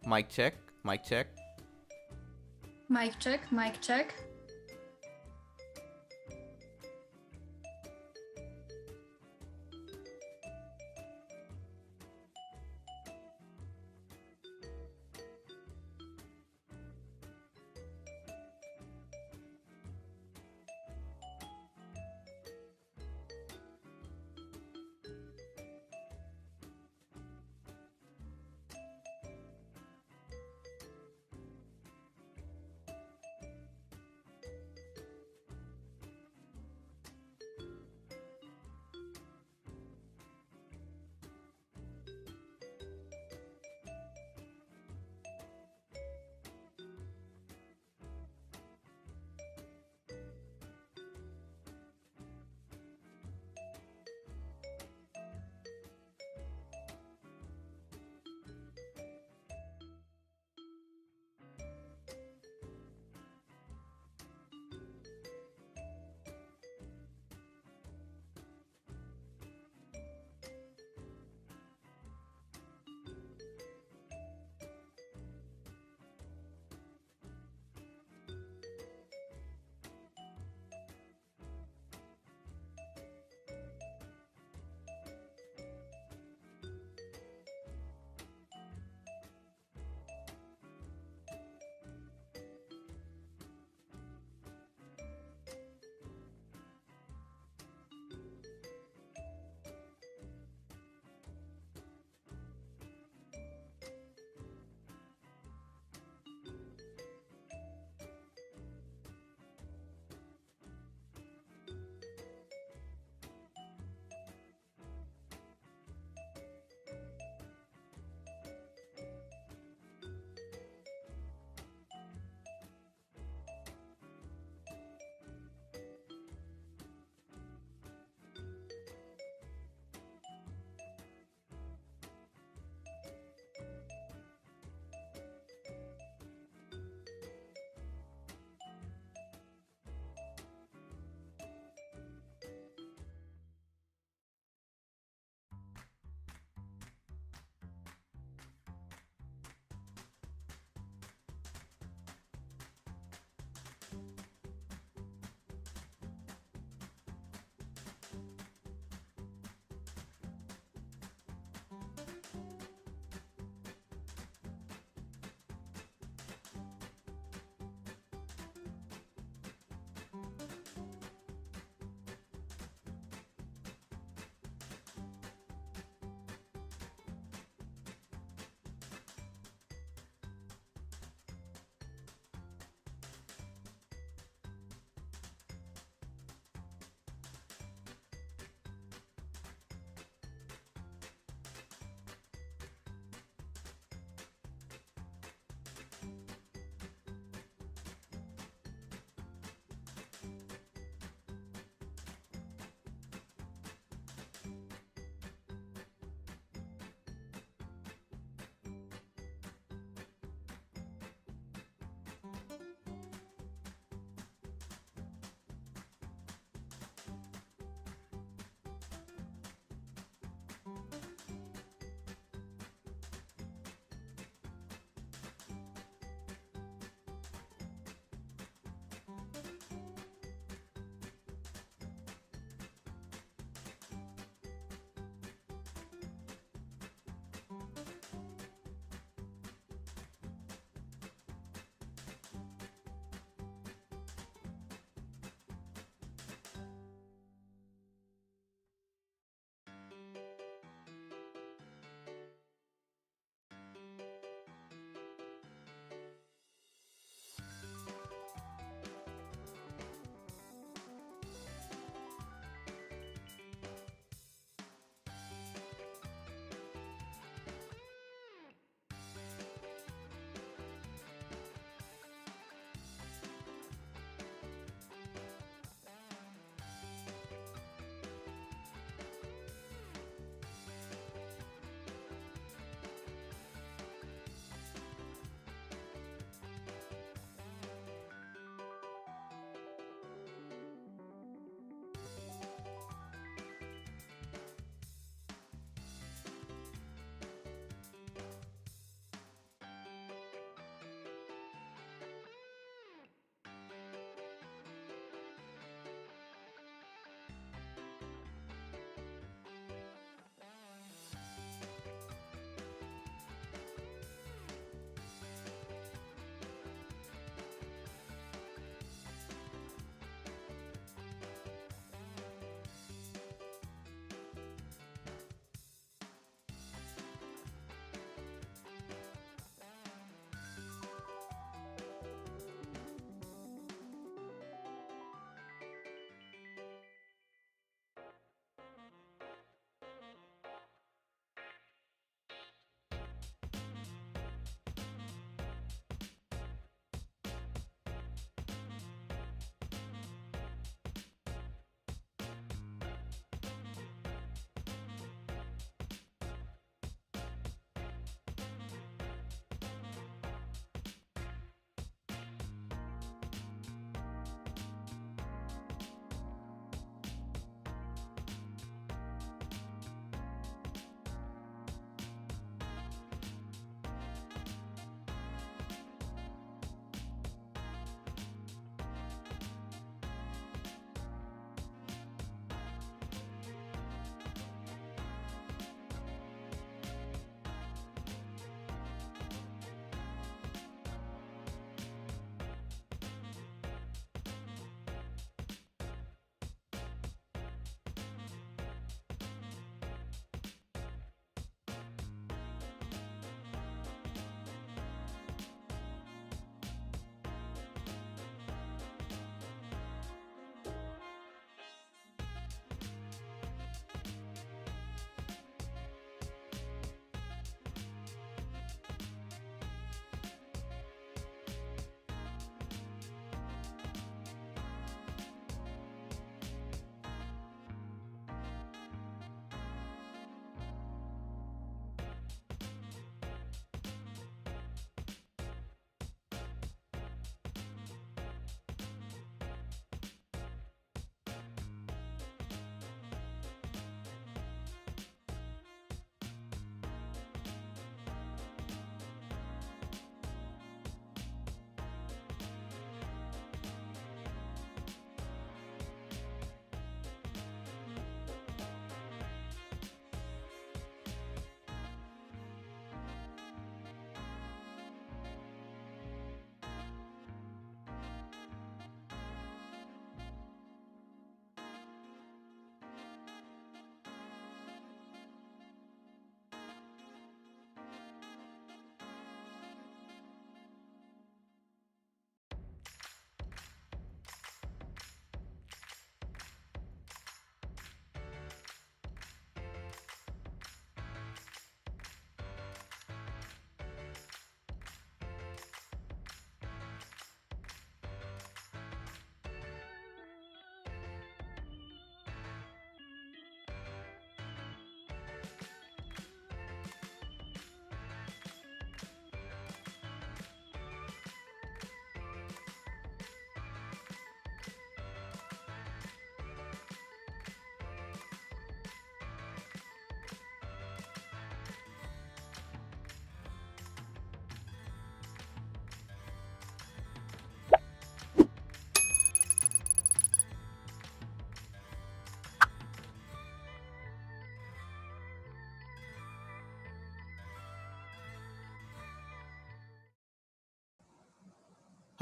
Mic check, mic check. Mic check, mic check.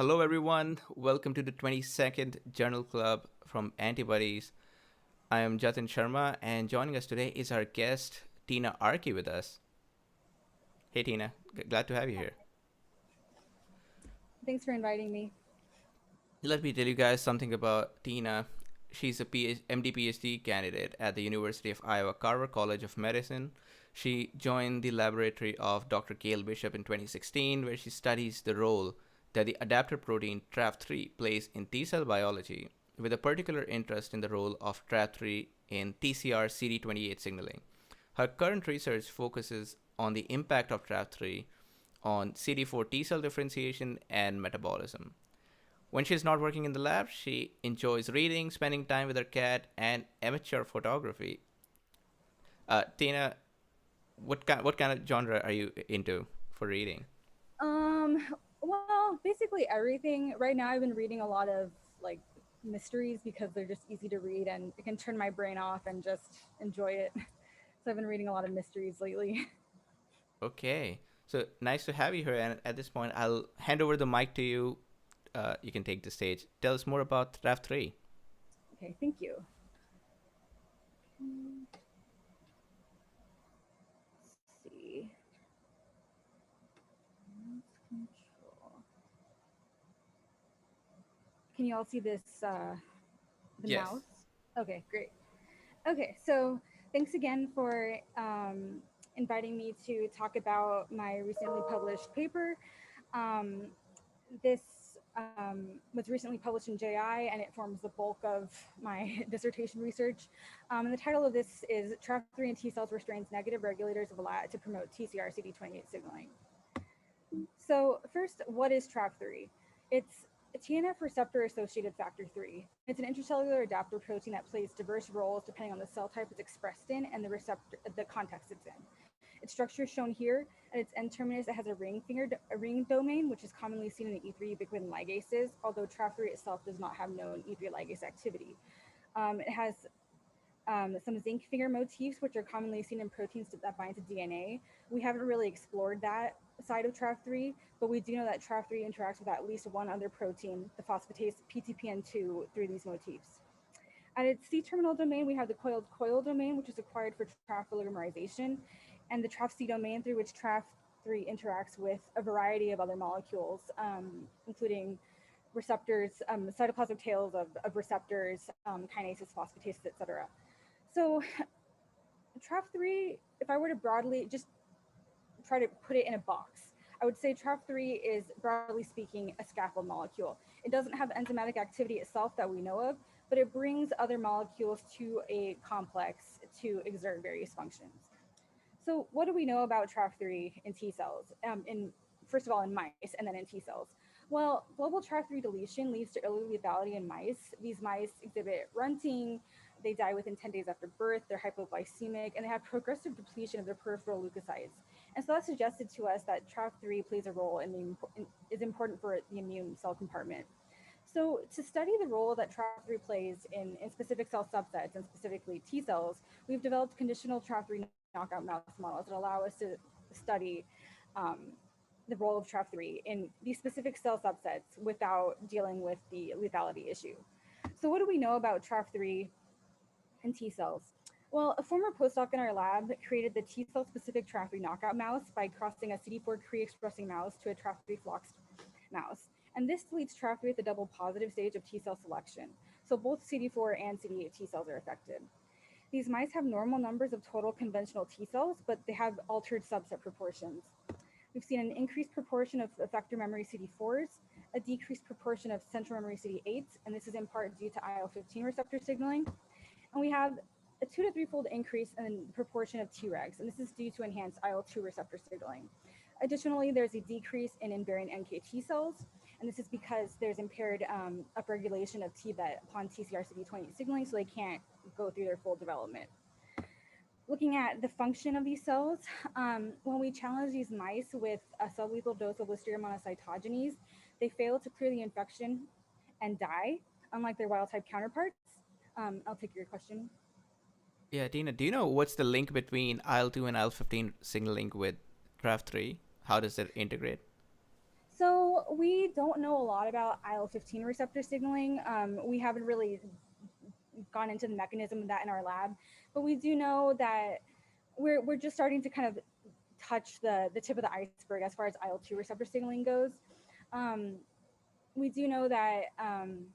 Hello, everyone. Welcome to the 22nd Journal Club from Antibuddies. I am Jatin Sharma, and joining us today is our guest, Tina Arkee, with us. Hey, Tina. Glad to have you here. Thanks for inviting me. Let me tell you guys something about Tina. She's a MD PhD candidate at the University of Iowa Carver College of Medicine. She joined the laboratory of Dr. Gail Bishop in 2016, where she studies the role that the adaptor protein TRAF3 plays in T cell biology, with a particular interest in the role of TRAF3 in TCR CD28 signaling. Her current research focuses on the impact of TRAF3 on CD4 T cell differentiation and metabolism. When she's not working in the lab, she enjoys reading, spending time with her cat, and amateur photography. Tina, what kind of genre are you into for reading? Um, well, basically everything. Right now, I've been reading a lot of like mysteries because they're just easy to read and it can turn my brain off and just enjoy it. So I've been reading a lot of mysteries lately. Okay, so nice to have you here. And at this point, I'll hand over the mic to you. You can take the stage. Tell us more about RAF3. Okay, thank you. Let's see. Control. Can you all see this? The Yes. mouse. Okay, great. Okay, so thanks again for inviting me to talk about my recently published paper. Um, this was recently published in JI and it forms the bulk of my dissertation research. And the title of this is TRAF3 and T cells restrains negative regulators of a LAT to promote TCR CD28 signaling. So first, what is TRAF3? It's a TNF receptor associated factor 3. It's an intracellular adapter protein that plays diverse roles depending on the cell type it's expressed in and the context it's in. Its structure is shown here. At its N terminus, it has a ring domain, which is commonly seen in the E3 ubiquitin ligases, although TRAF3 itself does not have known E3 ligase activity. It has some zinc finger motifs, which are commonly seen in proteins that bind to DNA. We haven't really explored that side of TRAF3, but we do know that TRAF3 interacts with at least one other protein, the phosphatase PTPN2, through these motifs. At its C-terminal domain, we have the coiled coil domain, which is acquired for TRAF oligomerization, and the TRAF-C domain, through which TRAF3 interacts with a variety of other molecules, including receptors, cytoplasmic tails of receptors, kinases, phosphatases, etc. So TRAF3, if I were to broadly just try to put it in a box, I would say TRAF3 is, broadly speaking, a scaffold molecule. It doesn't have enzymatic activity itself that we know of, but it brings other molecules to a complex to exert various functions. So what do we know about TRAF3 in T cells? First of all, in mice and then in T cells. Well, global TRAF3 deletion leads to early lethality in mice. These mice exhibit runting, they die within 10 days after birth, they're hypoglycemic, and they have progressive depletion of their peripheral leukocytes. And so that suggested to us that TRAF3 plays a role is important for the immune cell compartment. So to study the role that TRAF3 plays in specific cell subsets, and specifically T cells, we've developed conditional TRAF3 knockout mouse models that allow us to study um, the role of TRAF3 in these specific cell subsets without dealing with the lethality issue. So what do we know about TRAF3 and T cells? Well, a former postdoc in our lab created the T cell specific TRAF3 knockout mouse by crossing a CD4 Cre expressing mouse to a TRAF3 floxed mouse. And this deletes TRAF3 at the double positive stage of T cell selection. So both CD4 and CD8 T cells are affected. These mice have normal numbers of total conventional T cells, but they have altered subset proportions. We've seen an increased proportion of effector memory CD4s, a decreased proportion of central memory CD8s, and this is in part due to IL-15 receptor signaling. And we have a 2 to 3-fold increase in the proportion of Tregs, and this is due to enhanced IL-2 receptor signaling. Additionally, there's a decrease in invariant NKT cells, and this is because there's impaired upregulation of Tbet upon TCR CD28 signaling, so they can't go through their full development. Looking at the function of these cells, when we challenge these mice with a sublethal dose of Listeria monocytogenes, they fail to clear the infection and die, unlike their wild-type counterparts. I'll take your question. Yeah, Tina, do you know what's the link between IL-2 and IL-15 signaling with TRAF3? How does it integrate? So we don't know a lot about IL-15 receptor signaling. We haven't really gone into the mechanism of that in our lab, but we do know that we're just starting to kind of touch the tip of the iceberg as far as IL-2 receptor signaling goes. Um, we do know that, and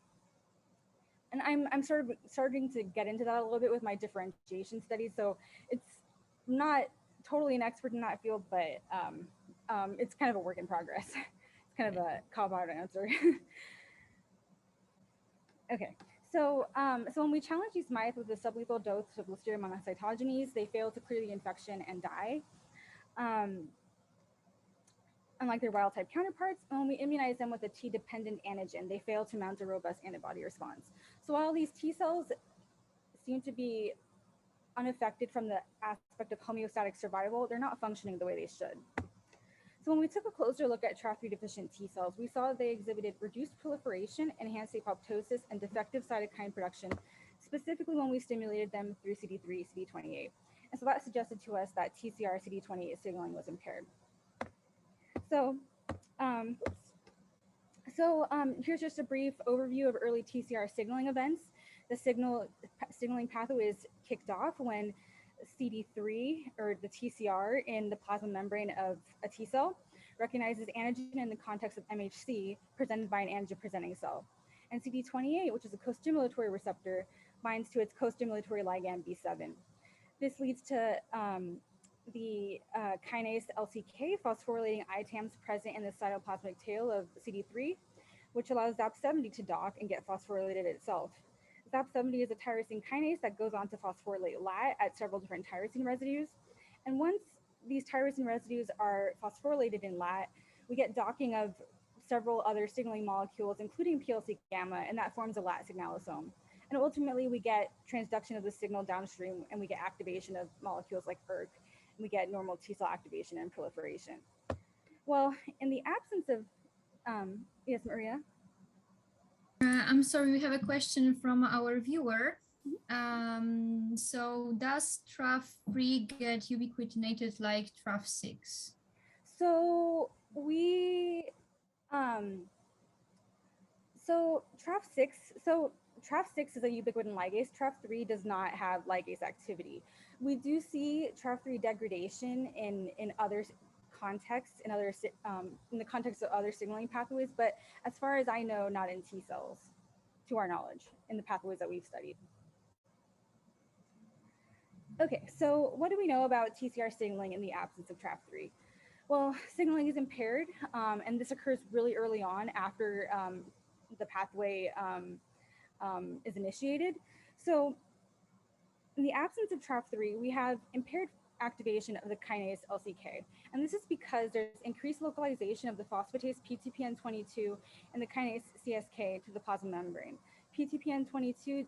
I'm sort of starting to get into that a little bit with my differentiation studies. So it's not totally an expert in that field, but it's kind of a work in progress. It's kind of a cop-out answer. Okay, so when we challenge these mice with a sublethal dose of Listeria monocytogenes, they fail to clear the infection and die. Unlike their wild type counterparts, when we immunize them with a T-dependent antigen, they fail to mount a robust antibody response. So while these T cells seem to be unaffected from the aspect of homeostatic survival, they're not functioning the way they should. So when we took a closer look at TRAF3 deficient T cells, we saw that they exhibited reduced proliferation, enhanced apoptosis, and defective cytokine production, specifically when we stimulated them through CD3, CD28. And so that suggested to us that TCR CD28 signaling was impaired. So, here's just a brief overview of early TCR signaling events. The signaling pathway is kicked off when CD3 or the TCR in the plasma membrane of a T cell recognizes antigen in the context of MHC presented by an antigen presenting cell. And CD28, which is a co-stimulatory receptor, binds to its co-stimulatory ligand B7. This leads to the kinase LCK phosphorylating ITAMs present in the cytoplasmic tail of CD3, which allows ZAP70 to dock and get phosphorylated itself. ZAP70 is a tyrosine kinase that goes on to phosphorylate LAT at several different tyrosine residues. And once these tyrosine residues are phosphorylated in LAT, we get docking of several other signaling molecules, including PLC gamma, and that forms a LAT signalosome. And ultimately, we get transduction of the signal downstream, and we get activation of molecules like Brk, and we get normal T cell activation and proliferation. Well, in the absence of, yes, Maria? I'm sorry, we have a question from our viewer. So does TRAF3 get ubiquitinated like TRAF6? So TRAF6 is a ubiquitin ligase. TRAF3 does not have ligase activity. We do see TRAF3 degradation in other contexts, in the context of other signaling pathways, but as far as I know, not in T cells, to our knowledge, in the pathways that we've studied. Okay, so what do we know about TCR signaling in the absence of TRAF3? Well, signaling is impaired, and this occurs really early on after the pathway is initiated. So in the absence of TRAF3, we have impaired activation of the kinase LCK. And this is because there's increased localization of the phosphatase PTPN22 and the kinase CSK to the plasma membrane. PTPN22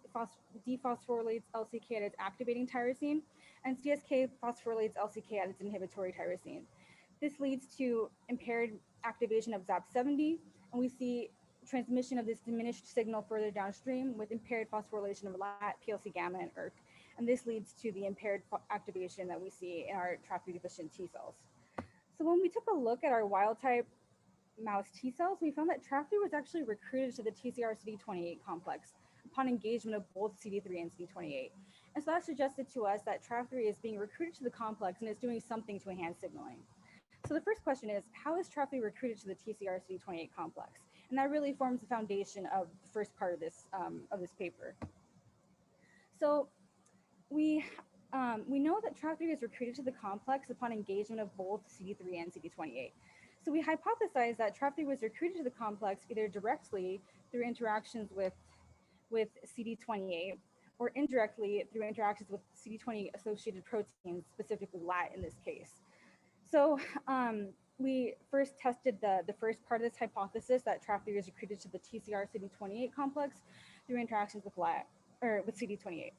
dephosphorylates LCK at its activating tyrosine, and CSK phosphorylates LCK at its inhibitory tyrosine. This leads to impaired activation of ZAP70, and we see transmission of this diminished signal further downstream with impaired phosphorylation of LAT, PLC gamma, and ERK. And this leads to the impaired activation that we see in our TRAF3 deficient T cells. So when we took a look at our wild type mouse T cells, we found that TRAF3 was actually recruited to the TCR CD28 complex upon engagement of both CD3 and CD28. And so that suggested to us that TRAF3 is being recruited to the complex and is doing something to enhance signaling. So the first question is, how is TRAF3 recruited to the TCR CD28 complex? And that really forms the foundation of the first part of this paper. So we know that TRAF3 is recruited to the complex upon engagement of both CD3 and CD28. So we hypothesized that TRAF3 was recruited to the complex either directly through interactions with CD28 or indirectly through interactions with CD20 associated proteins, specifically LAT in this case. So we first tested the first part of this hypothesis that TRAF3 is recruited to the TCR CD28 complex through interactions with LAT or with CD28.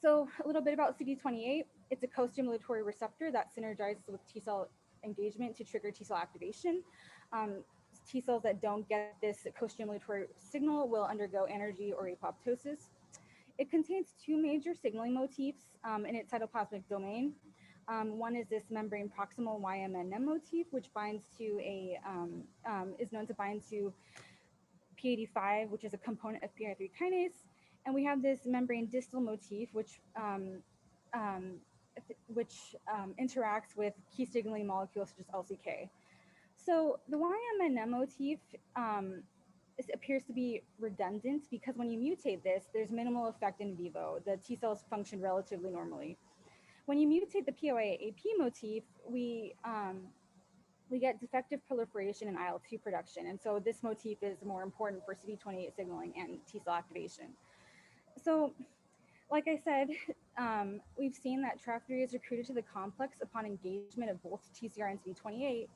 So a little bit about CD28. It's a co-stimulatory receptor that synergizes with T cell engagement to trigger T cell activation. T cells that don't get this co-stimulatory signal will undergo anergy or apoptosis. It contains two major signaling motifs in its cytoplasmic domain. One is this membrane proximal YMNM motif, which binds to is known to bind to P85, which is a component of PI3 kinase. And we have this membrane distal motif, which interacts with key signaling molecules such as LCK. So the YMNM motif appears to be redundant because when you mutate this, there's minimal effect in vivo. The T cells function relatively normally. When you mutate the POA-AP motif, we get defective proliferation and IL-2 production. And so this motif is more important for CD28 signaling and T cell activation. So like I said, we've seen that TRAF3 is recruited to the complex upon engagement of both TCR and CD28.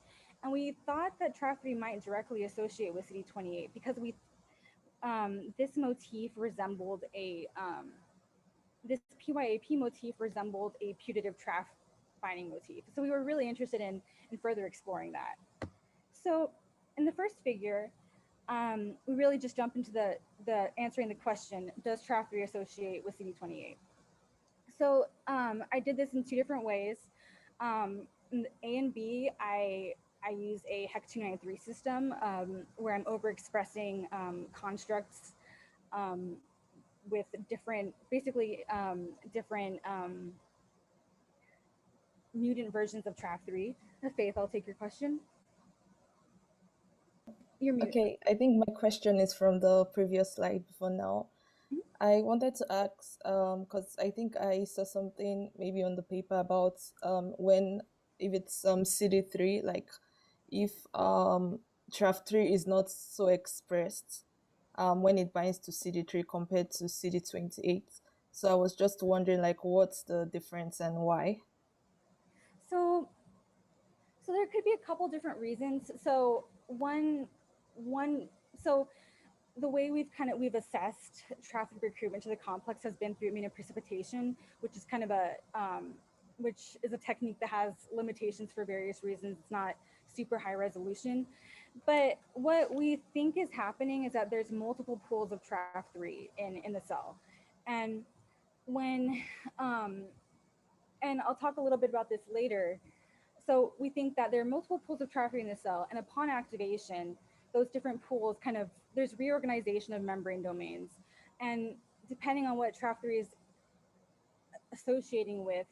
And we thought that TRAF3 might directly associate with CD28 because this motif resembled this PYAP motif resembled a putative TRAF binding motif. So we were really interested in further exploring that. So in the first figure, we really just jump into the answering the question, does TRAF3 associate with CD28? So I did this in two different ways. In A and B, I use a HEC293 system where I'm overexpressing constructs with different, basically different mutant versions of TRAF3. Faith, I'll take your question. You're muted. Okay, I think my question is from the previous slide for now. I wanted to ask, because I think I saw something maybe on the paper about if it's CD3, like if TRAF3 is not so expressed when it binds to CD3 compared to CD28. So I was just wondering, like, what's the difference and why? So there could be a couple different reasons. So so the way we've assessed traffic recruitment to the complex has been through immunoprecipitation, which is kind of which is a technique that has limitations for various reasons. It's not super high resolution. But what we think is happening is that there's multiple pools of TRAF3 in the cell. And and I'll talk a little bit about this later. So we think that there are multiple pools of TRAF3 in the cell, and upon activation, those different pools there's reorganization of membrane domains. And depending on what TRAF3 is associating with,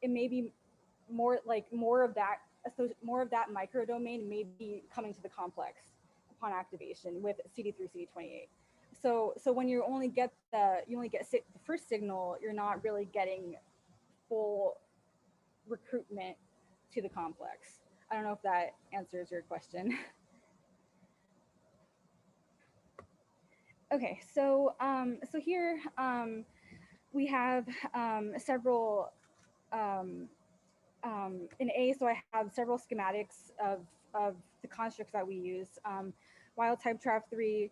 it may be more of that microdomain may be coming to the complex upon activation with CD3, CD28. So when you only get the first signal, you're not really getting full recruitment to the complex. I don't know if that answers your question. Okay, so here we have several in A. So I have several schematics of the constructs that we use. Wild type TRAF3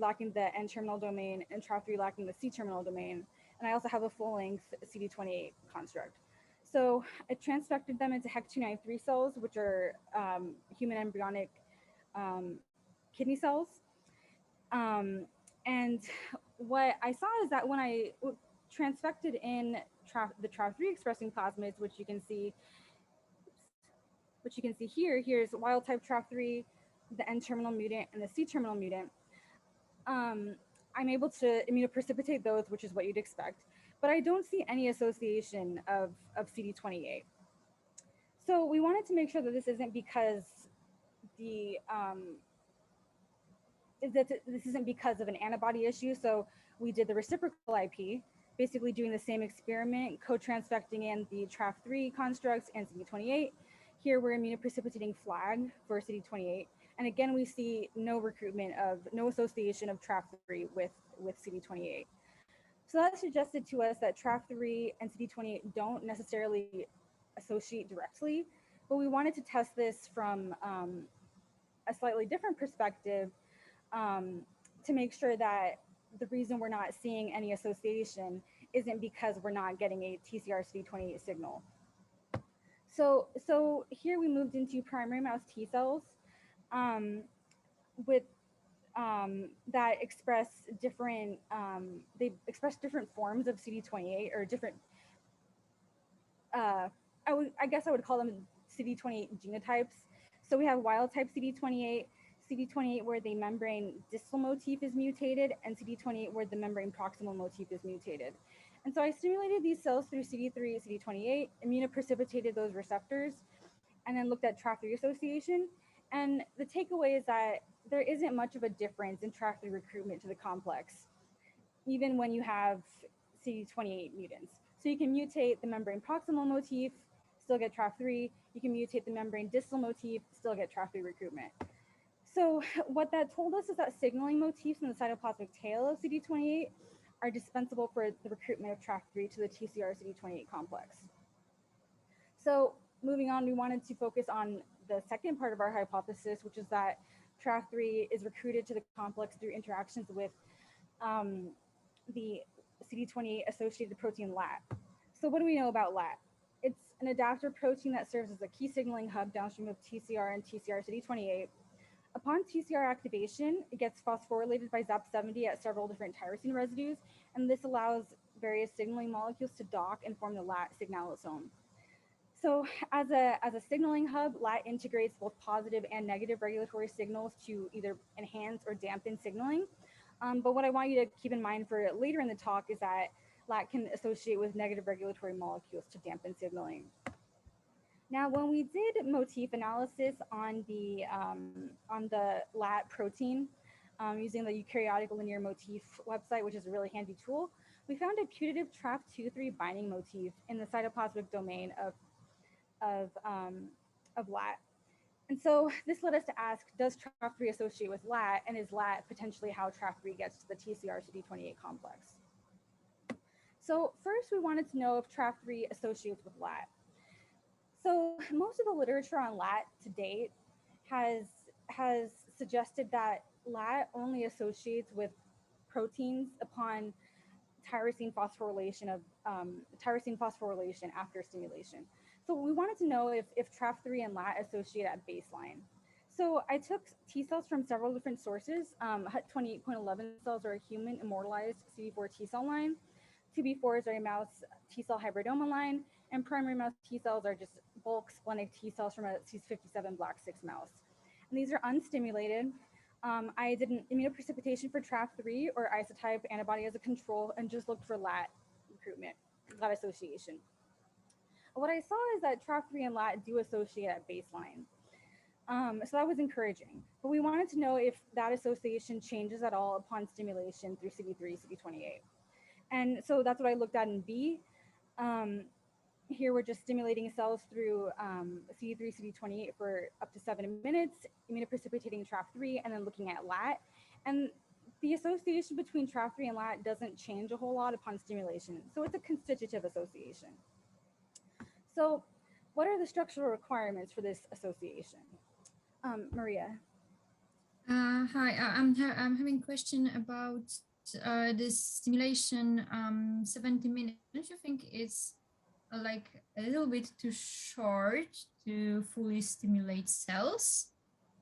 lacking the N-terminal domain, and TRAF3 lacking the C-terminal domain. And I also have a full-length CD28 construct. So I transfected them into HEC293 cells, which are human embryonic kidney cells. And what I saw is that when I transfected in the TRAF3 expressing plasmids, which you can see here, here's wild type TRAF3, the N-terminal mutant, and the C-terminal mutant. I'm able to immunoprecipitate those, which is what you'd expect, but I don't see any association of CD28. So we wanted to make sure that this isn't because this isn't because of an antibody issue. So we did the reciprocal IP, basically doing the same experiment, co-transfecting in the TRAF3 constructs and CD28. Here we're immunoprecipitating flag for CD28. And again, we see no association of TRAF3 with CD28. So that suggested to us that TRAF3 and CD28 don't necessarily associate directly, but we wanted to test this from a slightly different perspective to make sure that the reason we're not seeing any association isn't because we're not getting a TCR CD28 signal. So here we moved into primary mouse T cells that express different, they express different forms of CD28 or different I guess I would call them CD28 genotypes. So we have wild type CD28, CD28 where the membrane distal motif is mutated, and CD28 where the membrane proximal motif is mutated. And so I stimulated these cells through CD3, CD28, immunoprecipitated those receptors, and then looked at TRAF3 association. And the takeaway is that there isn't much of a difference in TRAF3 recruitment to the complex, even when you have CD28 mutants. So you can mutate the membrane proximal motif, still get TRAF3. You can mutate the membrane distal motif, still get TRAF3 recruitment. So what that told us is that signaling motifs in the cytoplasmic tail of CD28 are dispensable for the recruitment of TRAF3 to the TCR CD28 complex. So moving on, we wanted to focus on the second part of our hypothesis, which is that TRAF3 is recruited to the complex through interactions with the CD28 associated protein LAT. So what do we know about LAT? It's an adapter protein that serves as a key signaling hub downstream of TCR and TCR CD28. Upon TCR activation, it gets phosphorylated by ZAP70 at several different tyrosine residues, and this allows various signaling molecules to dock and form the LAT signalosome. So as a signaling hub, LAT integrates both positive and negative regulatory signals to either enhance or dampen signaling. But what I want you to keep in mind for later in the talk is that LAT can associate with negative regulatory molecules to dampen signaling. Now, when we did motif analysis on the LAT protein using the eukaryotic linear motif website, which is a really handy tool, we found a putative TRAF2/3 binding motif in the cytoplasmic domain of LAT. And so this led us to ask, does TRAF3 associate with LAT, and is LAT potentially how TRAF3 gets to the TCR CD28 complex? So first, we wanted to know if TRAF3 associates with LAT. So most of the literature on LAT to date has suggested that LAT only associates with proteins upon tyrosine phosphorylation after stimulation. So we wanted to know if TRAF3 and LAT associate at baseline. So I took T cells from several different sources. HUT28.11 cells are a human immortalized CD4 T cell line. 2B4s are a mouse T cell hybridoma line, and primary mouse T cells are just bulk splenic T cells from a CS57 Black 6 mouse. And these are unstimulated. I did an immunoprecipitation for TRAF3 or isotype antibody as a control and just looked for LAT recruitment, LAT association. What I saw is that TRAF3 and LAT do associate at baseline. So that was encouraging, but we wanted to know if that association changes at all upon stimulation through CD3, CD28. And so that's what I looked at in B. Here we're just stimulating cells through CD3, CD28 for up to 7 minutes, immunoprecipitating TRAF3, and then looking at LAT. And the association between TRAF3 and LAT doesn't change a whole lot upon stimulation. So it's a constitutive association. So what are the structural requirements for this association? Maria. Hi, I'm having a question about this stimulation 70 minutes. Don't you think it's like a little bit too short to fully stimulate cells?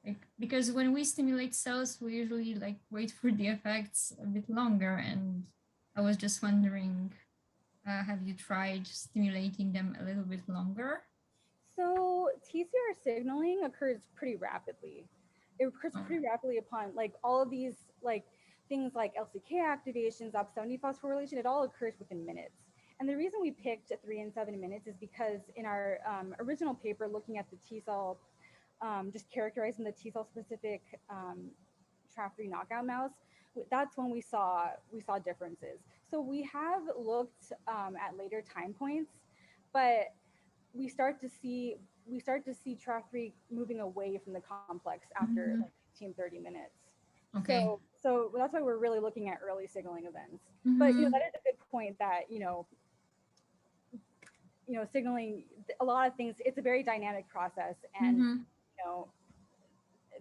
Like, because when we stimulate cells, we usually like wait for the effects a bit longer. And I was just wondering, have you tried stimulating them a little bit longer? So TCR signaling occurs pretty rapidly. It occurs pretty rapidly upon like all of these like things like LCK activations, ZAP70 phosphorylation, it all occurs within minutes. And the reason we picked 3 and 7 minutes is because in our original paper looking at the T cell, just characterizing the T cell specific TRAF3 knockout mouse, that's when we saw differences. So we have looked at later time points, but we start to see TRAF3 moving away from the complex after like 15, 30 minutes. Okay. So that's why we're really looking at early signaling events. But you know, that is a good point that you know signaling a lot of things. It's a very dynamic process, and you know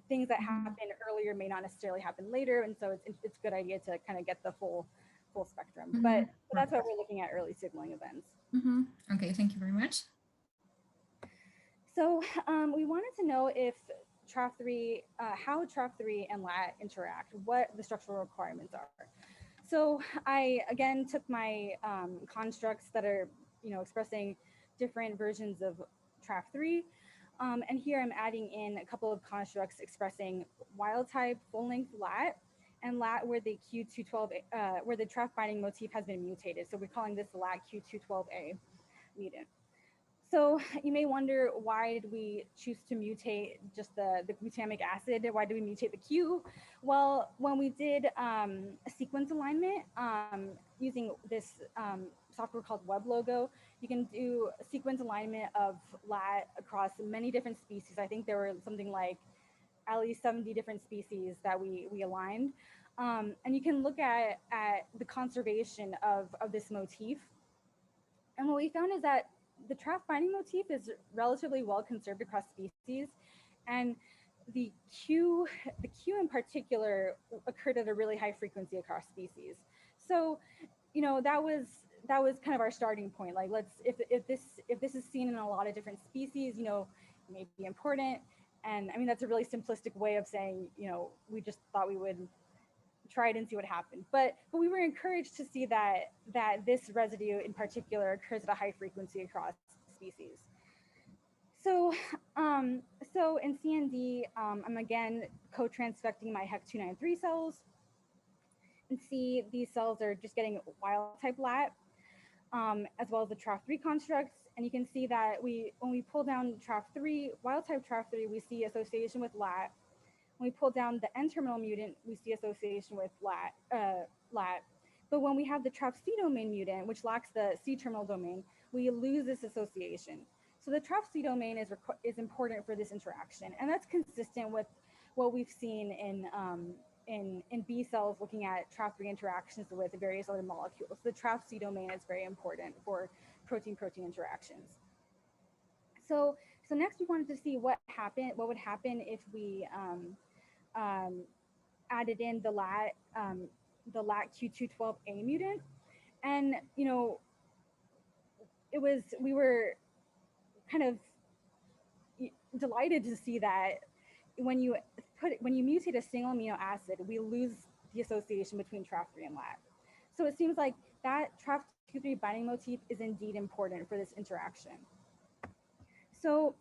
things that happen earlier may not necessarily happen later, and so it's a good idea to kind of get the full spectrum. But that's why we're looking at early signaling events. Okay, thank you very much. So we wanted to know if TRAF3, how TRAF3 and LAT interact, what the structural requirements are. So I again took my constructs that are expressing different versions of TRAF3. And here I'm adding in a couple of constructs expressing wild type full length lat and lat where the Q212, where the TRAF binding motif has been mutated. So we're calling this lat Q212A mutant. So you may wonder, why did we choose to mutate just the glutamic acid? Why did we mutate the Q? Well, when we did a sequence alignment using this software called WebLogo, you can do a sequence alignment of lat across many different species. I think there were something like at least 70 different species that we aligned. And you can look at the conservation of this motif. And what we found is that the TRAF binding motif is relatively well conserved across species, and the Q in particular occurred at a really high frequency across species. So, you know, that was kind of our starting point. Like, if this is seen in a lot of different species, you know, it may be important. And I mean, that's a really simplistic way of saying, you know, we just thought we would try it and see what happened. But we were encouraged to see that this residue in particular occurs at a high frequency across species. So so in CND, I'm again co-transfecting my HEC293 cells, and see these cells are just getting wild type lat, as well as the TRAF3 constructs. And you can see that when we pull down TRAF3, wild type TRAF3, we see association with lat. When we pull down the N-terminal mutant, we see association with lat. But when we have the TRAF-C domain mutant, which lacks the C-terminal domain, we lose this association. So the TRAF-C domain is important for this interaction, and that's consistent with what we've seen in B cells looking at TRAF3 interactions with various other molecules. The TRAF-C domain is very important for protein-protein interactions. So next we wanted to see what would happen if we added in the lat Q212A mutant. And, you know, we were kind of delighted to see that when you mutate a single amino acid, we lose the association between TRAF3 and lat. So it seems like that TRAF3 binding motif is indeed important for this interaction. So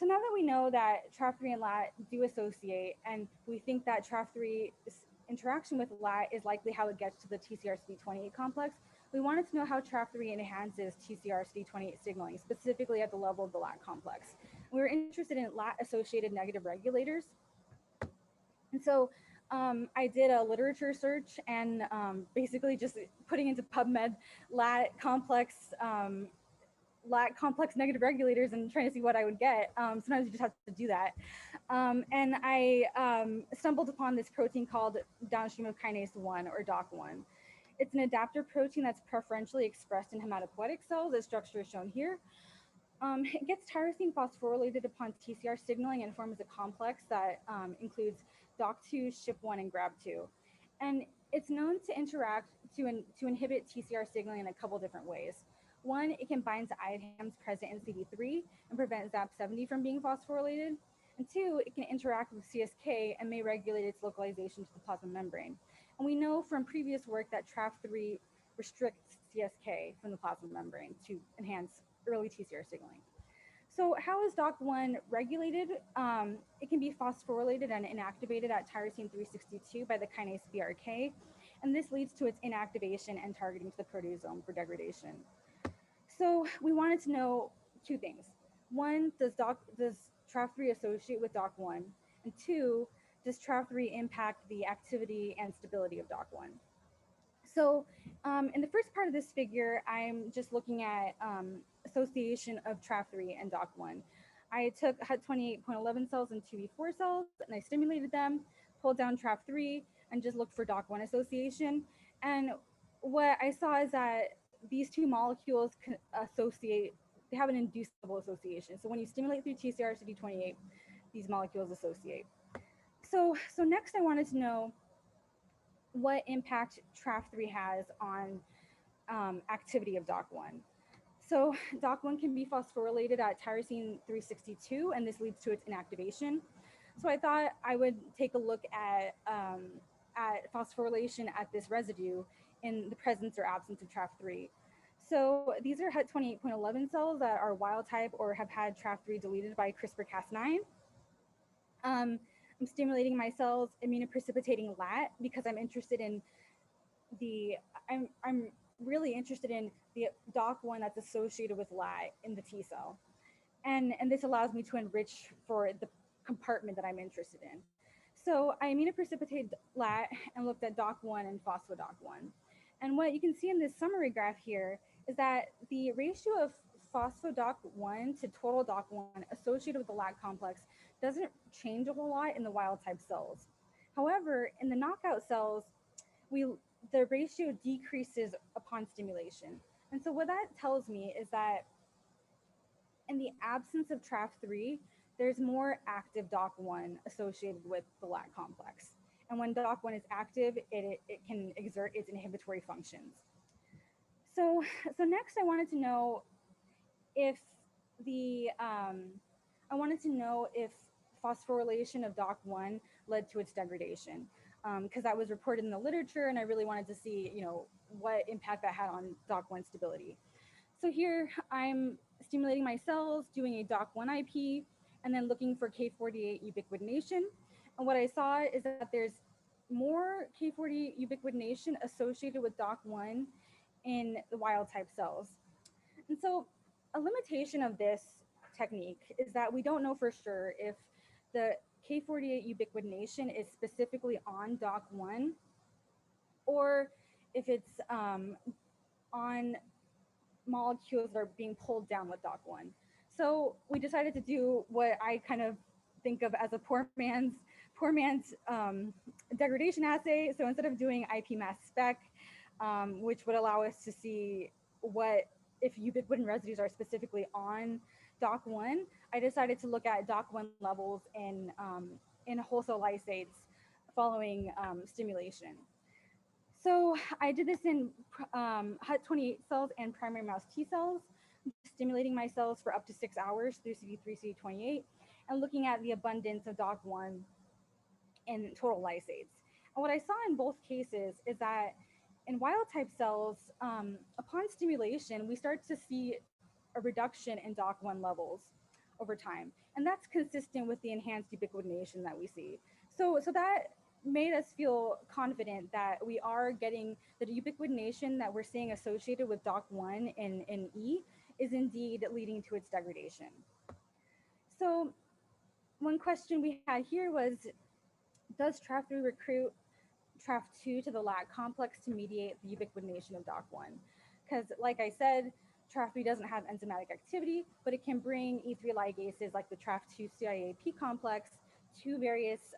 now that we know that TRAF3 and lat do associate, and we think that TRAF3's interaction with lat is likely how it gets to the TCR-CD28 complex, we wanted to know how TRAF3 enhances TCR-CD28 signaling, specifically at the level of the lat complex. We were interested in lat-associated negative regulators. And so I did a literature search, and basically just putting into PubMed lat complex negative regulators and trying to see what I would get. Sometimes you just have to do that. And I stumbled upon this protein called downstream of kinase 1, or DOC1. It's an adapter protein that's preferentially expressed in hematopoietic cells, as structure is shown here. It gets tyrosine phosphorylated upon TCR signaling and forms a complex that includes DOC2, SHP1, and GRAB2. And it's known to interact to inhibit TCR signaling in a couple different ways. One, it can bind to IDAMs present in CD3 and prevent ZAP70 from being phosphorylated. And two, it can interact with CSK and may regulate its localization to the plasma membrane. And we know from previous work that TRAF3 restricts CSK from the plasma membrane to enhance early TCR signaling. So how is DOC1 regulated? It can be phosphorylated and inactivated at tyrosine 362 by the kinase Brk, and this leads to its inactivation and targeting to the proteasome for degradation. So we wanted to know two things. One, does TRAF3 associate with DOC1? And two, does TRAF3 impact the activity and stability of DOC1? So in the first part of this figure, I'm just looking at association of TRAF3 and DOC1. I took HUT28.11 cells and 2B4 cells, and I stimulated them, pulled down TRAF3, and just looked for DOC1 association. And what I saw is that these two molecules can associate, they have an inducible association. So when you stimulate through TCR-CD28, these molecules associate. So next I wanted to know what impact TRAF3 has on activity of DOC1. So DOC1 can be phosphorylated at tyrosine 362, and this leads to its inactivation. So I thought I would take a look at phosphorylation at this residue in the presence or absence of TRAF3. So these are HUT 28.11 cells that are wild type or have had TRAF3 deleted by CRISPR-Cas9. I'm stimulating my cells immunoprecipitating LAT because I'm interested in I'm really interested in the DOC1 that's associated with LAT in the T cell. And this allows me to enrich for the compartment that I'm interested in. So I immunoprecipitated LAT and looked at DOC1 and phospho-DOC1. And what you can see in this summary graph here is that the ratio of phospho-DOC1 to total DOC1 associated with the LAT complex doesn't change a whole lot in the wild type cells. However, in the knockout cells, the ratio decreases upon stimulation. And so what that tells me is that in the absence of TRAF3, there's more active DOC1 associated with the LAT complex. And when DOC1 is active, it can exert its inhibitory functions. So next I wanted to know if phosphorylation of DOC1 led to its degradation, because that was reported in the literature, and I really wanted to see, what impact that had on DOC1 stability. So here I'm stimulating my cells, doing a DOC1 IP, and then looking for K48 ubiquitination. And what I saw is that there's more K48 ubiquitination associated with DOC1 in the wild type cells. And so a limitation of this technique is that we don't know for sure if the K48 ubiquitination is specifically on DOC1 or if it's on molecules that are being pulled down with DOC1. So we decided to do what I kind of think of as a poor man's degradation assay. So instead of doing IP mass spec, which would allow us to see if ubiquitin residues are specifically on DOC1, I decided to look at DOC1 levels in whole cell lysates following stimulation. So I did this in HUT28 cells and primary mouse T cells, stimulating my cells for up to 6 hours through CD3, CD28, and looking at the abundance of DOC1 in total lysates. And what I saw in both cases is that in wild type cells, upon stimulation, we start to see a reduction in DOC1 levels over time. And that's consistent with the enhanced ubiquitination that we see. So that made us feel confident that we are getting the ubiquitination that we're seeing associated with DOC1 in E is indeed leading to its degradation. So one question we had here was, does TRAF3 recruit TRAF2 to the LAT complex to mediate the ubiquitination of DOC1? Because like I said, TRAF3 doesn't have enzymatic activity, but it can bring E3 ligases like the TRAF2 CIAP complex to various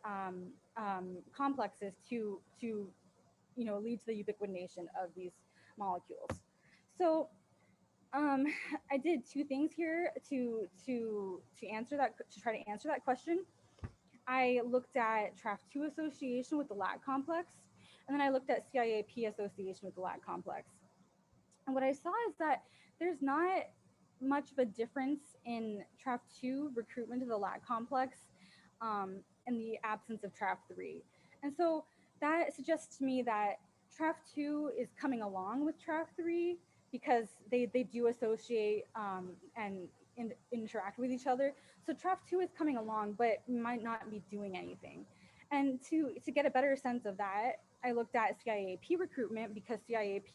complexes to lead to the ubiquitination of these molecules. So I did two things here to try to answer that question. I looked at TRAF2 association with the LAT complex, and then I looked at CIAP association with the LAT complex. And what I saw is that there's not much of a difference in TRAF2 recruitment to the LAT complex in the absence of TRAF3. And so that suggests to me that TRAF2 is coming along with TRAF3 because they do associate and interact with each other. So TRAF2 is coming along, but might not be doing anything. And to get a better sense of that, I looked at CIAP recruitment because CIAP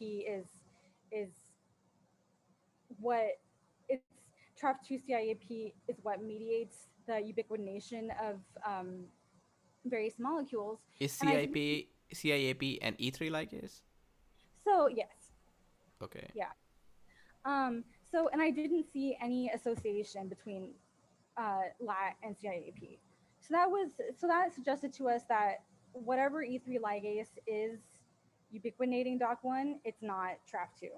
is what it's TRAF2 CIAP is what mediates the ubiquitination of various molecules. Is CIAP an E3 ligase? So yes. Okay. Yeah. So, and I didn't see any association between LAT and CIAP. So that suggested to us that whatever E3 ligase is ubiquitinating DOC1, it's not TRAF2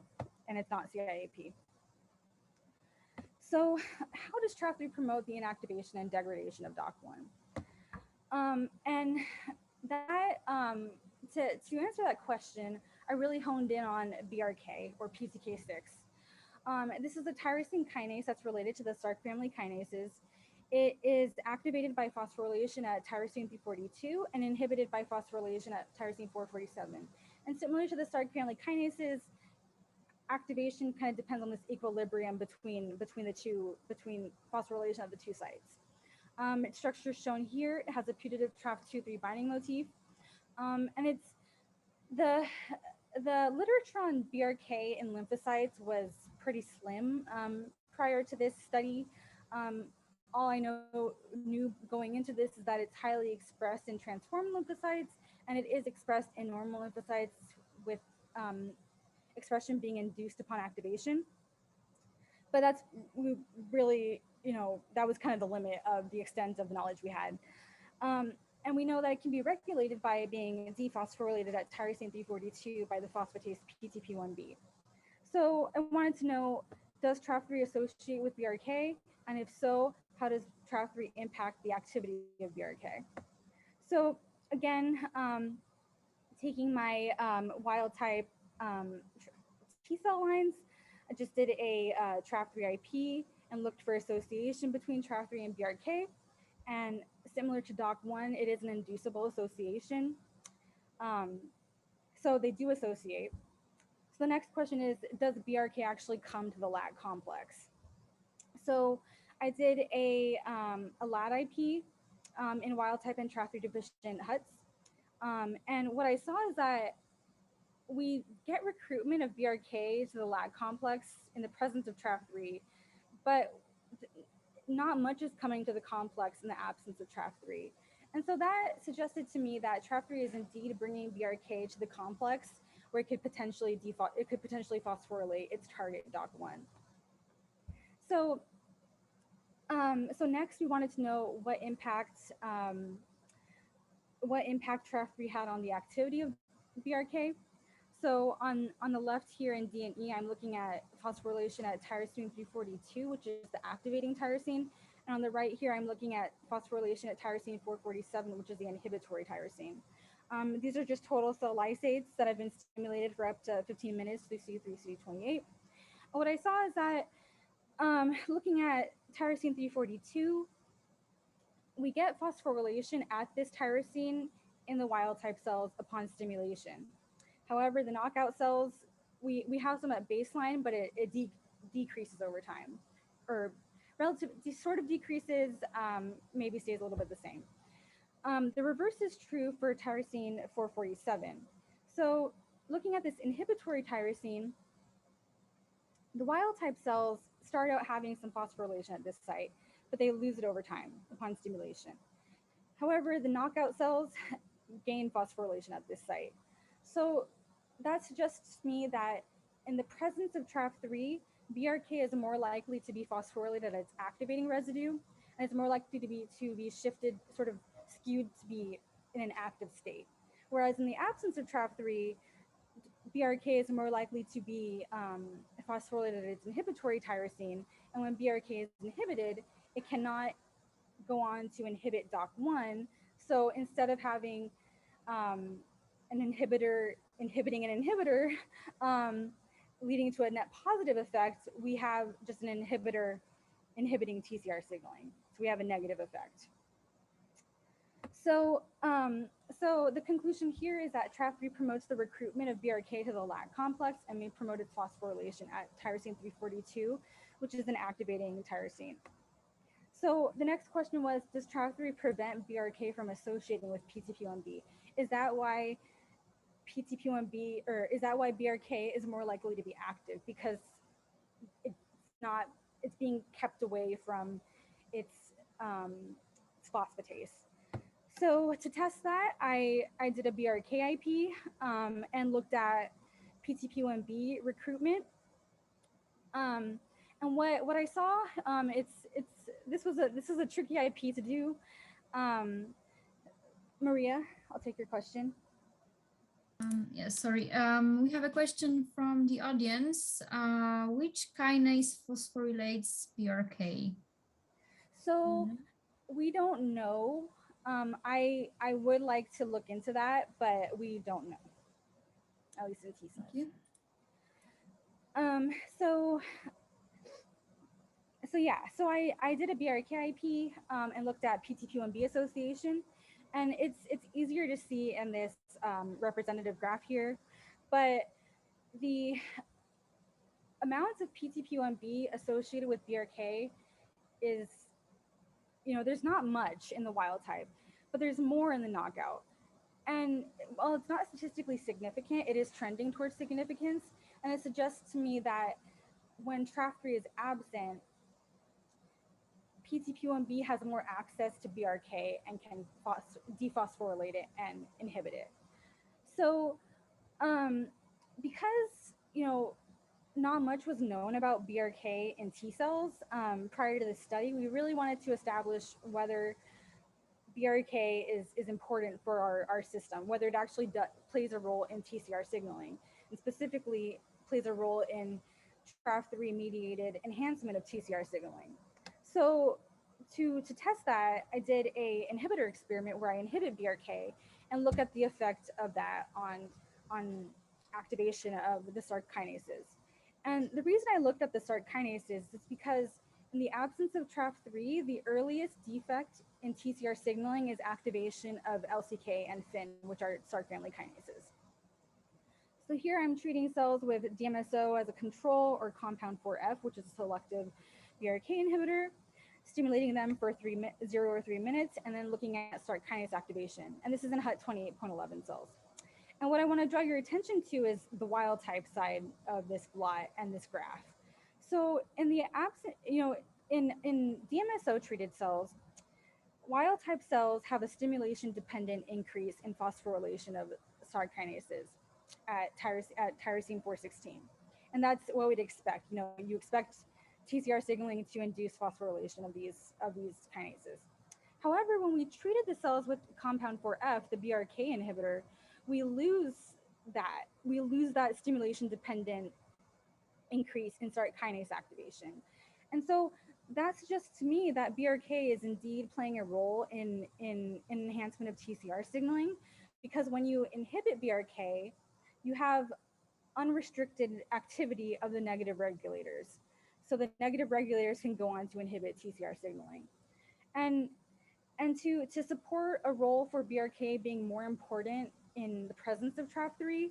and it's not CIAP. So how does TRAF3 promote the inactivation and degradation of DOC1? And that to answer that question, I really honed in on Brk or PCK6. This is a tyrosine kinase that's related to the Sark family kinases. It is activated by phosphorylation at tyrosine 342 and inhibited by phosphorylation at tyrosine 447. And similar to the Sark family kinases, activation kind of depends on this equilibrium between phosphorylation of the two sites. Its structure is shown here. It has a putative TRAF3 binding motif, and it's the literature on BRK in lymphocytes was pretty slim prior to this study. All I knew going into this is that it's highly expressed in transformed lymphocytes, and it is expressed in normal lymphocytes with expression being induced upon activation. But that's really, that was kind of the limit of the extent of the knowledge we had. And we know that it can be regulated by being dephosphorylated at tyrosine 342 by the phosphatase PTP1B. So I wanted to know, does TRAF3 associate with BRK? And if so, how does TRAF3 impact the activity of BRK? So again, taking my wild type T cell lines, I just did a TRAF3 IP and looked for association between TRAF3 and BRK. And similar to DOC1, it is an inducible association. So they do associate. So the next question is, does BRK actually come to the LAT complex? So I did a LAT IP in wild type and TRAF3 deficient huts. And what I saw is that we get recruitment of BRK to the LAT complex in the presence of TRAF3, but not much is coming to the complex in the absence of TRAF3. And so that suggested to me that TRAF3 is indeed bringing BRK to the complex where it could potentially phosphorylate its target DOC1. So, so next we wanted to know what impact TRAF3 had on the activity of BRK. So on the left here in D and E, I'm looking at phosphorylation at tyrosine 342, which is the activating tyrosine. And on the right here, I'm looking at phosphorylation at tyrosine 447, which is the inhibitory tyrosine. These are just total cell lysates that have been stimulated for up to 15 minutes through C3, CD28. What I saw is that looking at tyrosine 342, we get phosphorylation at this tyrosine in the wild type cells upon stimulation. However, the knockout cells, we have some at baseline, but it decreases over time, or sort of decreases, maybe stays a little bit the same. The reverse is true for tyrosine 447. So looking at this inhibitory tyrosine, the wild type cells start out having some phosphorylation at this site, but they lose it over time upon stimulation. However, the knockout cells gain phosphorylation at this site. So that suggests to me that in the presence of TRAF3, BRK is more likely to be phosphorylated at its activating residue, and it's more likely to be shifted, sort of skewed to be in an active state. Whereas in the absence of TRAF3, BRK is more likely to be phosphorylated at its inhibitory tyrosine, and when BRK is inhibited, it cannot go on to inhibit DOC1. So instead of having an inhibitor inhibiting an inhibitor, leading to a net positive effect, we have just an inhibitor inhibiting TCR signaling. So we have a negative effect. So, so the conclusion here is that TRAF3 promotes the recruitment of BRK to the LAT complex and may promote its phosphorylation at tyrosine 342, which is an activating tyrosine. So the next question was, does TRAF3 prevent BRK from associating with PTP1B? Is that why PTP1B, or is that why BRK is more likely to be active? Because it's being kept away from its phosphatase. So to test that, I did a BRK IP and looked at PTP1B recruitment. And what I saw, this is a tricky IP to do. Maria, I'll take your question. Yes, sorry. We have a question from the audience. Which kinase phosphorylates BRK? So we don't know. I would like to look into that, but we don't know, at least in T cells. Thank you. So yeah, so I did a BRK IP and looked at PTP1B association, and it's easier to see in this representative graph here, but the amounts of PTP1B associated with BRK is, there's not much in the wild type, but there's more in the knockout. And while it's not statistically significant, it is trending towards significance. And it suggests to me that when TRAF3 is absent, PTP1B has more access to BRK and can dephosphorylate it and inhibit it. So because, not much was known about BRK in T cells prior to the study, we really wanted to establish whether BRK is important for our system, whether it actually plays a role in TCR signaling, and specifically plays a role in TRAF3 mediated enhancement of TCR signaling. So to test that, I did a inhibitor experiment where I inhibit BRK and look at the effect of that on activation of the Src kinases. And the reason I looked at the Src kinases is because in the absence of TRAF3, the earliest defect in TCR signaling is activation of LCK and FIN, which are Src family kinases. So here I'm treating cells with DMSO as a control or compound 4F, which is a selective BRK inhibitor, stimulating them for 0 or 3 minutes, and then looking at Src kinase activation. And this is in HUT 28.11 cells. And what I want to draw your attention to is the wild type side of this blot and this graph. So in the in DMSO treated cells, wild type cells have a stimulation dependent increase in phosphorylation of Src kinases at tyrosine 416. And that's what we'd expect. You expect TCR signaling to induce phosphorylation of these kinases. However, when we treated the cells with compound 4F, the BRK inhibitor, we lose that stimulation dependent increase in Src kinase activation. And so that suggests to me that BRK is indeed playing a role in enhancement of TCR signaling, because when you inhibit BRK, you have unrestricted activity of the negative regulators. So the negative regulators can go on to inhibit TCR signaling. And to support a role for BRK being more important in the presence of TRAF3,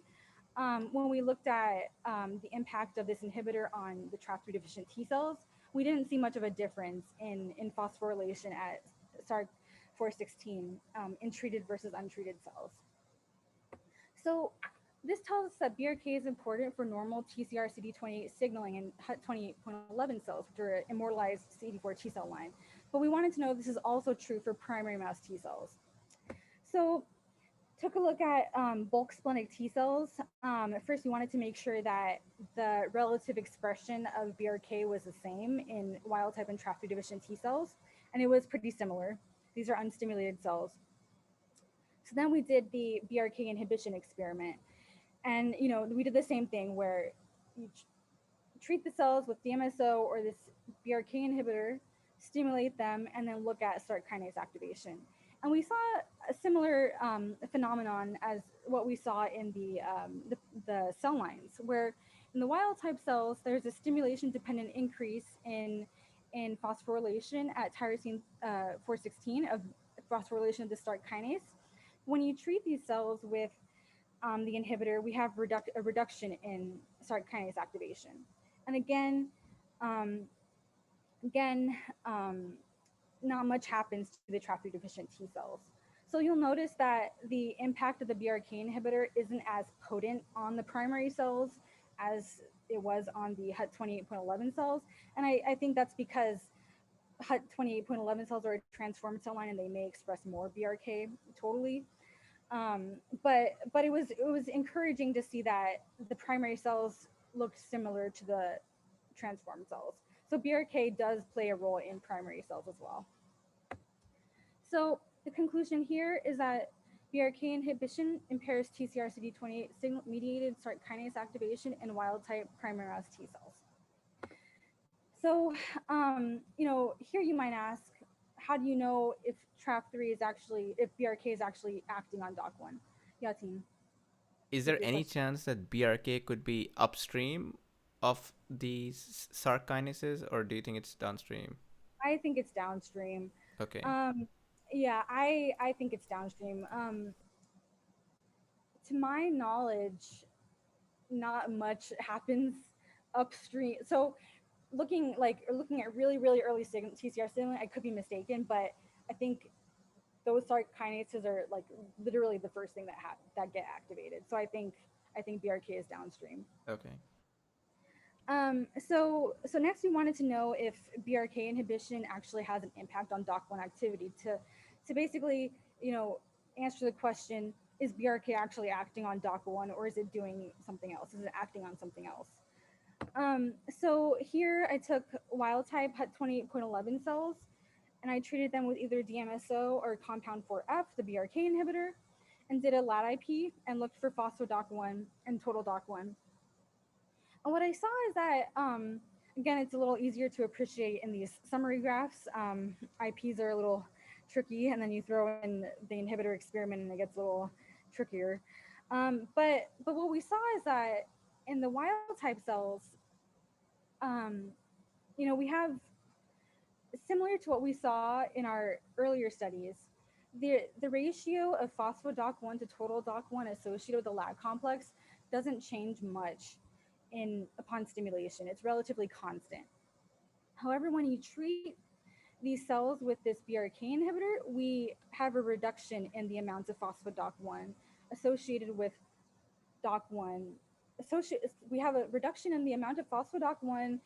when we looked at the impact of this inhibitor on the TRAF3 deficient T cells, we didn't see much of a difference in phosphorylation at Src 416 in treated versus untreated cells. So this tells us that BRK is important for normal TCR CD28 signaling in HUT 28.11 cells, which are immortalized CD4 T cell line. But we wanted to know if this is also true for primary mouse T cells. So took a look at bulk splenic T cells. First, we wanted to make sure that the relative expression of BRK was the same in wild type and TRAF3 deficient T cells, and it was pretty similar. These are unstimulated cells. So then we did the Brk inhibition experiment, and we did the same thing where you treat the cells with DMSO or this Brk inhibitor, stimulate them, and then look at Src kinase activation. And we saw a similar phenomenon as what we saw in the cell lines, where in the wild type cells, there's a stimulation dependent increase in phosphorylation at tyrosine 416 of phosphorylation of the Src kinase. When you treat these cells with the inhibitor, we have a reduction in Src kinase activation. And again, not much happens to the TRAF3 deficient T cells. So you'll notice that the impact of the Brk inhibitor isn't as potent on the primary cells as it was on the HUT 28.11 cells. And I think that's because HUT 28.11 cells are a transformed cell line and they may express more Brk totally. But it was encouraging to see that the primary cells looked similar to the transformed cells. So Brk does play a role in primary cells as well. So the conclusion here is that Brk inhibition impairs TCR CD28 signal mediated Src kinase activation in wild type primary mouse T cells. So, here you might ask, how do you know if TRAF3 is actually, if Brk is actually acting on DOC1? Yatin. Is there any chance that BRK could be upstream of these Src kinases, or do you think it's downstream? I think it's downstream. Okay. Yeah, I think it's downstream. To my knowledge, not much happens upstream. So looking at really early TCR signaling, I could be mistaken, but I think those Src kinases are like literally the first thing that get activated. So I think BRK is downstream. Okay. So next we wanted to know if BRK inhibition actually has an impact on DOC1 activity to basically, answer the question, is BRK actually acting on DOC1 or is it doing something else? Is it acting on something else? So here I took wild type HUT28.11 cells and I treated them with either DMSO or compound 4F, the BRK inhibitor, and did a lat IP and looked for phospho-DOC1 and total DOC1. And what I saw is that, again, it's a little easier to appreciate in these summary graphs. IPs are a little tricky, and then you throw in the inhibitor experiment and it gets a little trickier. But what we saw is that in the wild type cells, we have, similar to what we saw in our earlier studies, the ratio of phospho-DOC1 to total DOC1 associated with the lag complex doesn't change much upon stimulation. It's relatively constant. However, when you treat these cells with this BRK inhibitor, we have a reduction in the amount of phospho-DOC1 associated with DOC1. We have a reduction in the amount of phospho-DOC1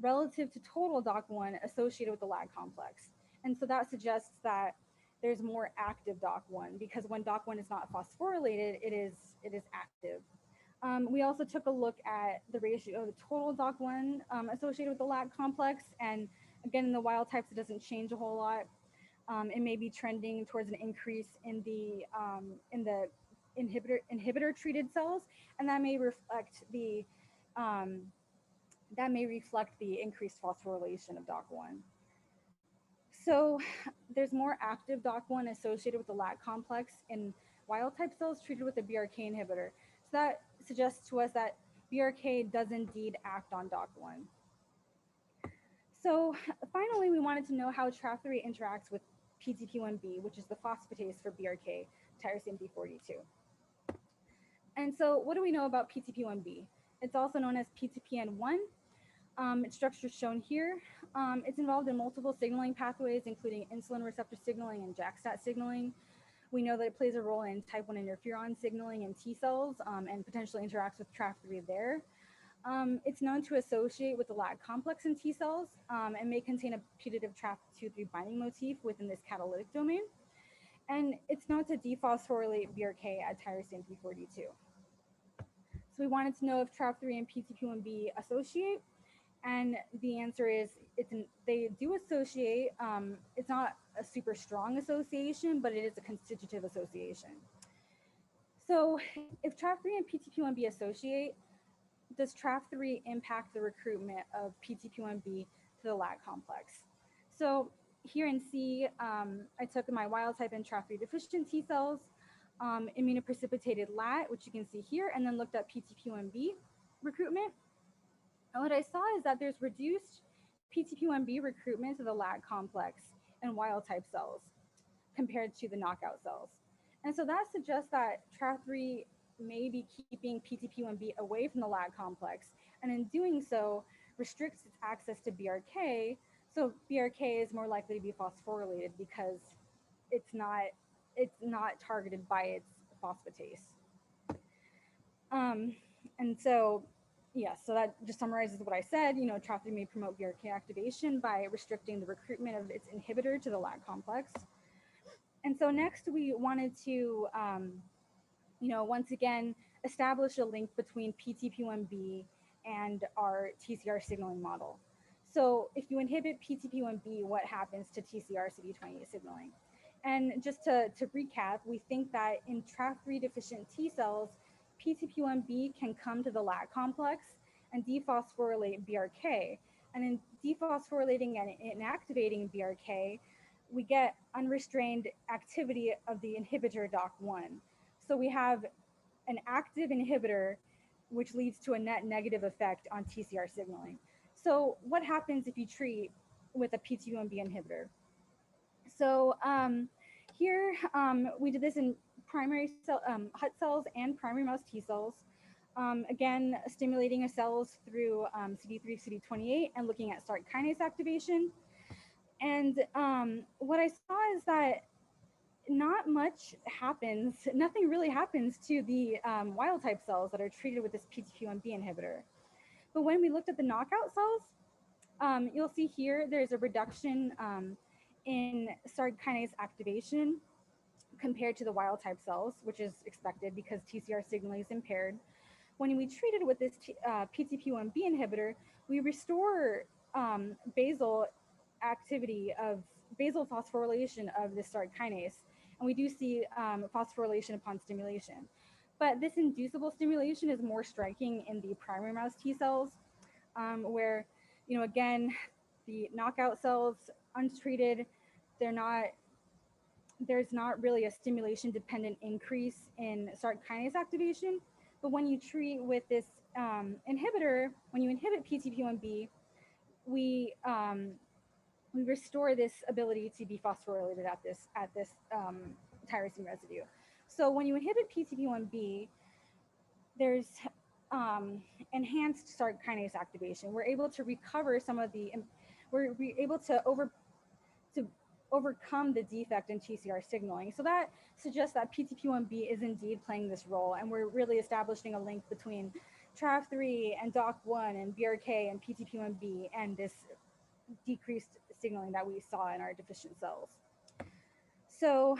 relative to total DOC1 associated with the lag complex. And so that suggests that there's more active DOC1 because when DOC1 is not phosphorylated, it is active. We also took a look at the ratio of the total DOC1 associated with the lag complex. And again, in the wild types, it doesn't change a whole lot. It may be trending towards an increase in the inhibitor treated cells, and that may reflect the increased phosphorylation of DOC1. So there's more active DOC1 associated with the lag complex in wild type cells treated with a BRK inhibitor. So that suggests to us that BRK does indeed act on DOC1. So finally, we wanted to know how TRAF3 interacts with PTP1B, which is the phosphatase for BRK, tyrosine B42. And so what do we know about PTP1B? It's also known as PTPN1. Its structure is shown here. It's involved in multiple signaling pathways, including insulin receptor signaling and JAK-STAT signaling. We know that it plays a role in type 1 interferon signaling in T cells and potentially interacts with TRAF3 there. It's known to associate with the lag complex in T cells and may contain a putative TRAF2/3 binding motif within this catalytic domain. And it's known to dephosphorylate BRK at tyrosine P42. So we wanted to know if TRAF3 and PTP1B associate, and the answer is they do associate. It's not a super strong association, but it is a constitutive association. So if TRAF3 and PTP1B associate, does TRAF3 impact the recruitment of PTP1B to the lag complex? So here in C, I took my wild type and TRAF3 deficient T cells, immunoprecipitated LAT, which you can see here, and then looked at PTP1B recruitment. And what I saw is that there's reduced PTP1B recruitment to the lag complex in wild type cells compared to the knockout cells. And so that suggests that TRAF3 may be keeping PTP1B away from the lag complex, and in doing so, restricts its access to BRK. So BRK is more likely to be phosphorylated because it's not targeted by its phosphatase. And so, so that just summarizes what I said. TRAF3 may promote BRK activation by restricting the recruitment of its inhibitor to the lag complex. And so next we wanted to, once again, establish a link between PTP1B and our TCR signaling model. So if you inhibit PTP1B, what happens to TCR CD28 signaling? And just to recap, we think that in TRAF3 deficient T cells, PTP1B can come to the lag complex and dephosphorylate BRK. And in dephosphorylating and inactivating BRK, we get unrestrained activity of the inhibitor DOC1. So we have an active inhibitor, which leads to a net negative effect on TCR signaling. So what happens if you treat with a PTP1B inhibitor? So here we did this in primary cell HUT cells and primary mouse T cells. Again, stimulating a cells through CD3, CD28, and looking at Src kinase activation. And what I saw is that not much happens, nothing really happens to the wild type cells that are treated with this PTP1B inhibitor. But when we looked at the knockout cells, you'll see here there's a reduction in Src kinase activation compared to the wild type cells, which is expected because TCR signaling is impaired. When we treat it with this PTP1B inhibitor, we restore basal activity of basal phosphorylation of the Src kinase, and we do see phosphorylation upon stimulation. But this inducible stimulation is more striking in the primary mouse T cells, where, again, the knockout cells, untreated, there's not really a stimulation dependent increase in Src kinase activation. But when you treat with this inhibitor, when you inhibit PTP1B, we restore this ability to be phosphorylated at this tyrosine residue. So when you inhibit PTP1B, there's enhanced Src kinase activation. We're able to recover some of the, we're able to overcome the defect in TCR signaling. So that suggests that PTP1B is indeed playing this role, and we're really establishing a link between TRAF3 and DOC1 and Brk and PTP1B and this decreased signaling that we saw in our deficient cells. So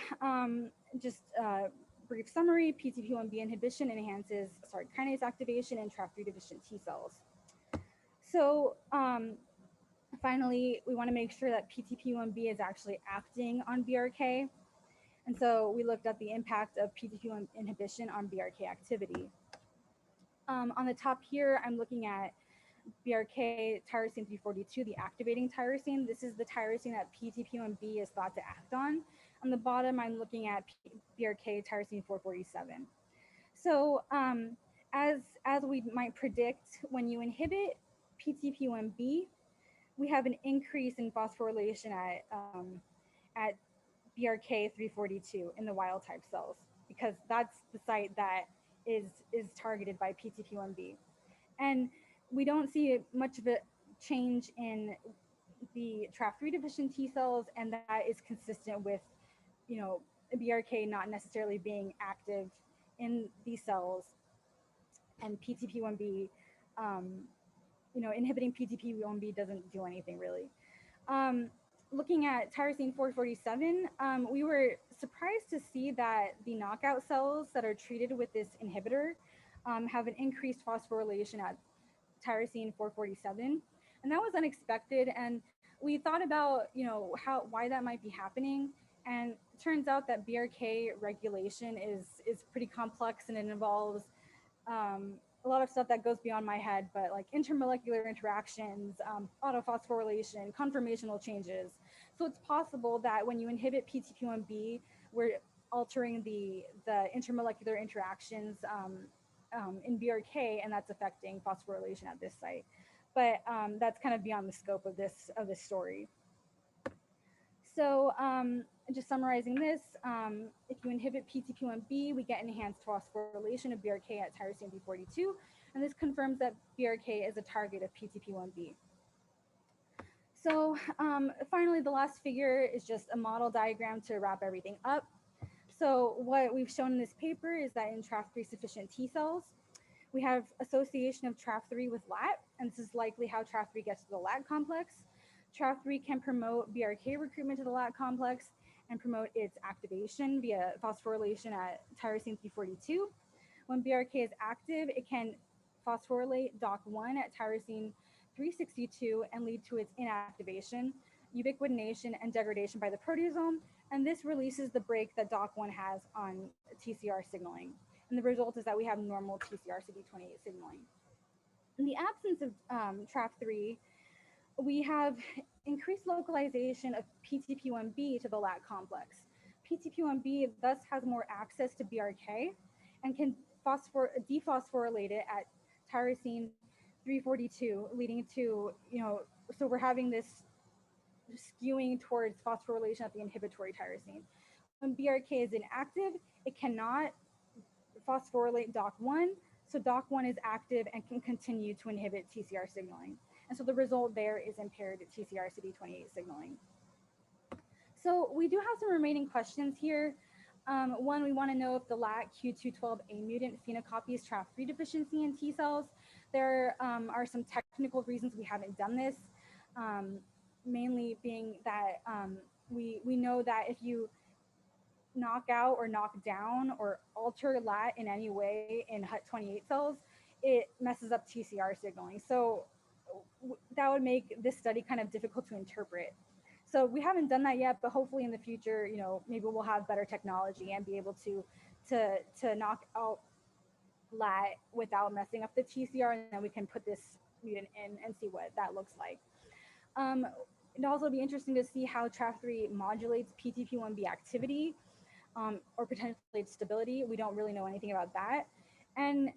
just a brief summary, PTP1B inhibition enhances Src kinase activation in TRAF3 deficient T cells. So finally, we want to make sure that PTP1B is actually acting on Brk. And so we looked at the impact of PTP1 inhibition on Brk activity. On the top here, I'm looking at Brk tyrosine 342, the activating tyrosine. This is the tyrosine that PTP1B is thought to act on. On the bottom, I'm looking at Brk tyrosine 447. So as we might predict, when you inhibit PTP1B, we have an increase in phosphorylation at Brk 342 in the wild type cells, because that's the site that is targeted by PTP1B. And we don't see much of a change in the TRAF3 deficient T cells, and that is consistent with, Brk not necessarily being active in these cells, and PTP1B, inhibiting PTP1B doesn't do anything really. Looking at tyrosine 447, we were surprised to see that the knockout cells that are treated with this inhibitor have an increased phosphorylation at tyrosine 447, and that was unexpected. And we thought about, why that might be happening, and it turns out that Brk regulation is pretty complex, and it involves a lot of stuff that goes beyond my head, but like intermolecular interactions, autophosphorylation, conformational changes. So it's possible that when you inhibit PTP1B, we're altering the intermolecular interactions in Brk, and that's affecting phosphorylation at this site. But that's kind of beyond the scope of this story. So just summarizing this, if you inhibit PTP1B, we get enhanced phosphorylation of Brk at tyrosine 342, and this confirms that Brk is a target of PTP1B. So finally, the last figure is just a model diagram to wrap everything up. So what we've shown in this paper is that in TRAF3 sufficient T cells, we have association of TRAF3 with LAT, and this is likely how TRAF3 gets to the LAT complex. TRAF3 can promote Brk recruitment to the LAT complex and promote its activation via phosphorylation at tyrosine 342. When Brk is active, it can phosphorylate DOC1 at tyrosine 362 and lead to its inactivation, ubiquitination, and degradation by the proteasome. And this releases the brake that DOC1 has on TCR signaling. And the result is that we have normal TCR CD28 signaling. In the absence of TRAF3, we have increased localization of PTP1B to the LAT complex. PTP1B thus has more access to Brk and can dephosphorylate it at tyrosine 342, leading to, so we're having this skewing towards phosphorylation at the inhibitory tyrosine. When Brk is inactive, it cannot phosphorylate DOC1, So DOC1 is active and can continue to inhibit TCR signaling. And so the result there is impaired TCR CD28 signaling. So we do have some remaining questions here. One, we want to know if the LAT Q212A mutant phenocopies TRAF3 deficiency in T cells. There are some technical reasons we haven't done this, mainly being that we know that if you knock out or knock down or alter LAT in any way in HUT28 cells, it messes up TCR signaling. So that would make this study kind of difficult to interpret. So we haven't done that yet, but hopefully in the future, you know, maybe we'll have better technology and be able to knock out LAT without messing up the TCR, and then we can put this mutant in and see what that looks like. It'd also be interesting to see how TRAF3 modulates PTP1B activity or potentially its stability. We don't really know anything about that. And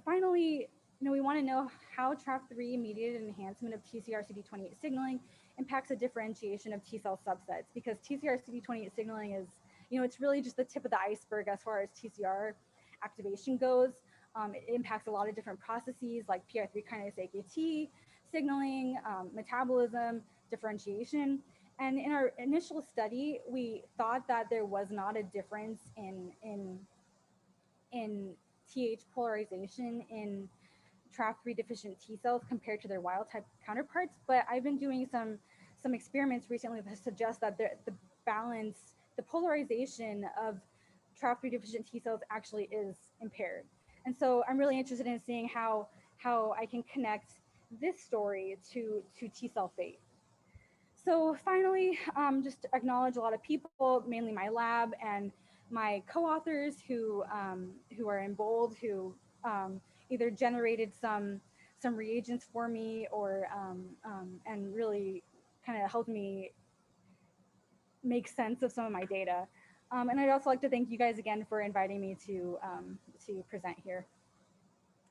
finally, you know, we want to know how TRAF3 mediated enhancement of TCR CD28 signaling impacts the differentiation of T cell subsets, because TCR CD28 signaling is, you know, it's really just the tip of the iceberg as far as TCR activation goes. It impacts a lot of different processes like PI3 kinase AKT signaling, metabolism, differentiation. And in our initial study, we thought that there was not a difference in TH polarization in TRAF3 deficient T cells compared to their wild type counterparts. But I've been doing some experiments recently that suggest that the balance, the polarization of TRAF3 deficient T cells actually is impaired. And so I'm really interested in seeing how I can connect this story to T cell fate. So finally, just to acknowledge a lot of people, mainly my lab and my co-authors who are in bold, who either generated some reagents for me or and really kind of helped me make sense of some of my data. And I'd also like to thank you guys again for inviting me to present here.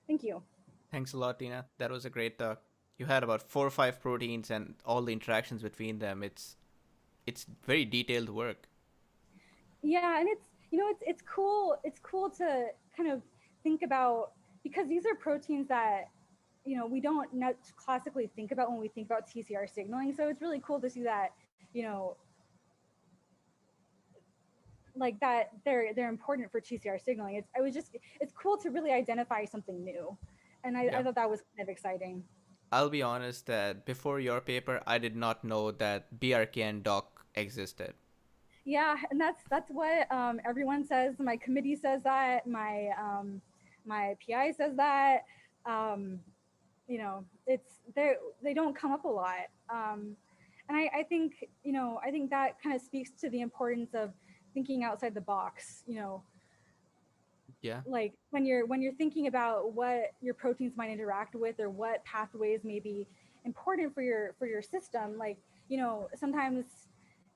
Thank you. Thanks a lot, Tina. That was a great talk. You had about 4 or 5 proteins and all the interactions between them. It's very detailed work. Yeah, and it's, you know, it's cool. It's cool to kind of think about, because these are proteins that, you know, we don't classically think about when we think about TCR signaling. So it's really cool to see that, you know, like that they're important for TCR signaling. It's cool to really identify something new, and I thought that was kind of exciting. I'll be honest that before your paper, I did not know that Brk and DOC existed. Yeah, and that's what everyone says. My committee says that. My PI says that. You know, they don't come up a lot. And I think, you know, I think that kind of speaks to the importance of thinking outside the box. You know, Yeah. like when you're thinking about what your proteins might interact with or what pathways may be important for your system, like, you know, sometimes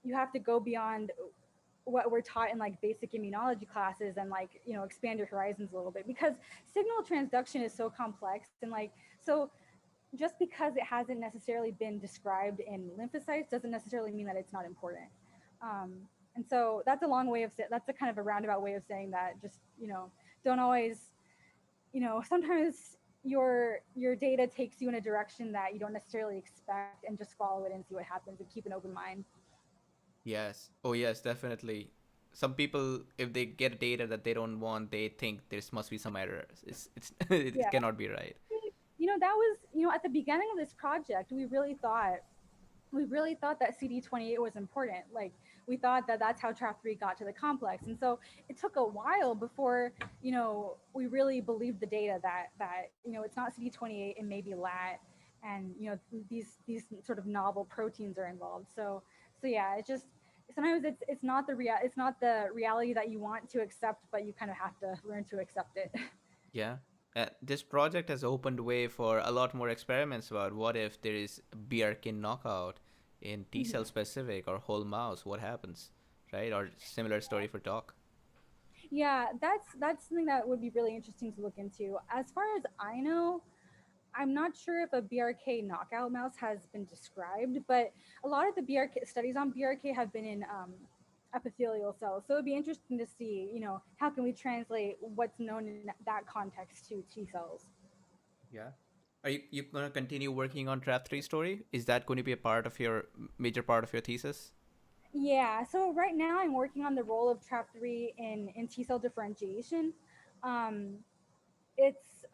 you have to go beyond what we're taught in like basic immunology classes and, like, you know, expand your horizons a little bit, because signal transduction is so complex. And like, so just because it hasn't necessarily been described in lymphocytes doesn't necessarily mean that it's not important. And so that's a long way of that's a kind of a roundabout way of saying that, just, you know, don't always, you know, sometimes your data takes you in a direction that you don't necessarily expect, and just follow it and see what happens and keep an open mind. Yes. Oh, yes, definitely. Some people, if they get data that they don't want, they think there must be some errors. It Yeah. cannot be right. You know, that was, you know, at the beginning of this project, we really thought that CD28 was important. Like, we thought that that's how TRAF3 got to the complex. And so it took a while before, you know, we really believed the data that, you know, it's not CD28, it may be LAT, and, you know, these sort of novel proteins are involved. So yeah, it's just, sometimes it's not the reality that you want to accept, but you kind of have to learn to accept it. Yeah. This project has opened way for a lot more experiments about what if there is Brk knockout in T cell specific or whole mouse, what happens, right? Or similar story for DOC. Yeah, that's something that would be really interesting to look into. As far as I know, I'm not sure if a BRK knockout mouse has been described, but a lot of the BRK studies on BRK have been in epithelial cells. So it'd be interesting to see, how can we translate what's known in that context to T cells. Yeah. Are you going to continue working on TRAF3 story? Is that going to be a part of your major part of your thesis? Yeah, so right now I'm working on the role of TRAF3 in T cell differentiation. It's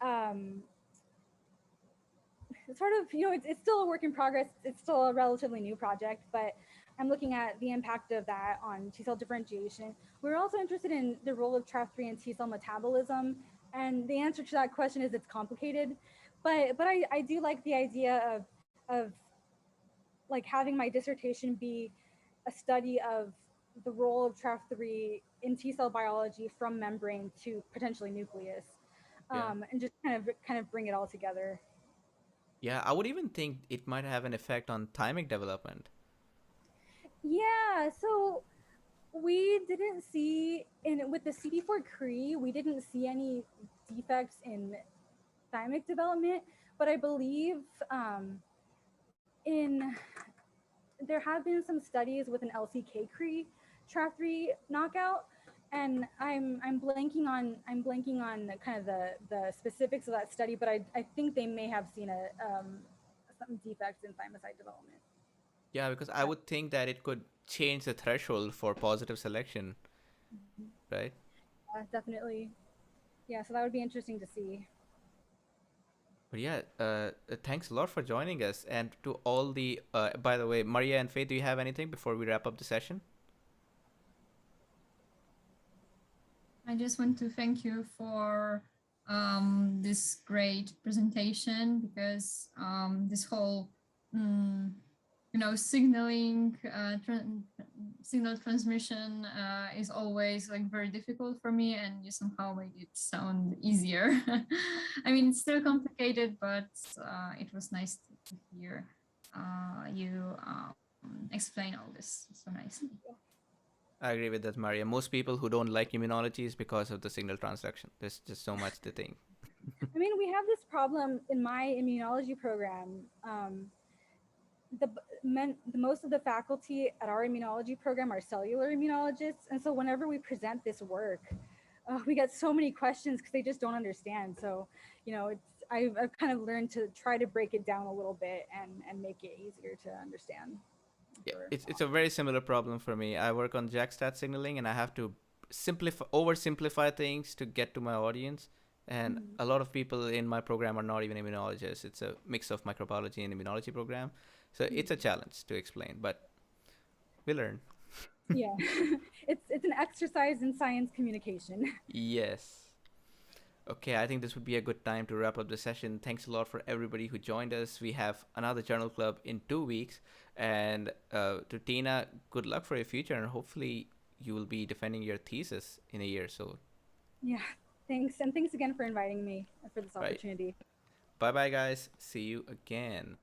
sort of, it's still a work in progress. It's still a relatively new project, but I'm looking at the impact of that on T cell differentiation. We're also interested in the role of TRAF3 in T cell metabolism. And the answer to that question is it's complicated. But I do like the idea of like having my dissertation be a study of the role of TRAF3 in T cell biology from membrane to potentially nucleus, and just kind of bring it all together. Yeah, I would even think it might have an effect on thymic development. Yeah, so we didn't see with the CD4 we didn't see any defects in thymic development, but I believe there have been some studies with an LCK TRAF3 knockout, and I'm blanking on kind of the specifics of that study, but I think they may have seen some defects in thymocyte development. Yeah, because I would think that it could change the threshold for positive selection, right? Definitely. Yeah, so that would be interesting to see. But yeah, thanks a lot for joining us. And to all the, by the way, Maria and Faye, do you have anything before we wrap up the session? I just want to thank you for this great presentation, because this whole signaling signal transmission is always like very difficult for me, and you somehow made it sound easier. I mean, it's still complicated, but it was nice to hear you explain all this so nicely. I agree with that, Maria. Most people who don't like immunology is because of the signal transduction. There's just so much to think. I mean, we have this problem in my immunology program. Most of the faculty at our immunology program are cellular immunologists, and so whenever we present this work, we get so many questions because they just don't understand. So, I've kind of learned to try to break it down a little bit and make it easier to understand. Yeah, it's a very similar problem for me. I work on JAK-STAT signaling, and I have to oversimplify things to get to my audience. And a lot of people in my program are not even immunologists. It's a mix of microbiology and immunology program. So it's a challenge to explain, but we learn. Yeah, it's an exercise in science communication. Yes. Okay, I think this would be a good time to wrap up the session. Thanks a lot for everybody who joined us. We have another journal club in 2 weeks. And to Tina, good luck for your future, and hopefully you will be defending your thesis in a year or so. Yeah, thanks. And thanks again for inviting me for this opportunity. Bye-bye, guys. See you again.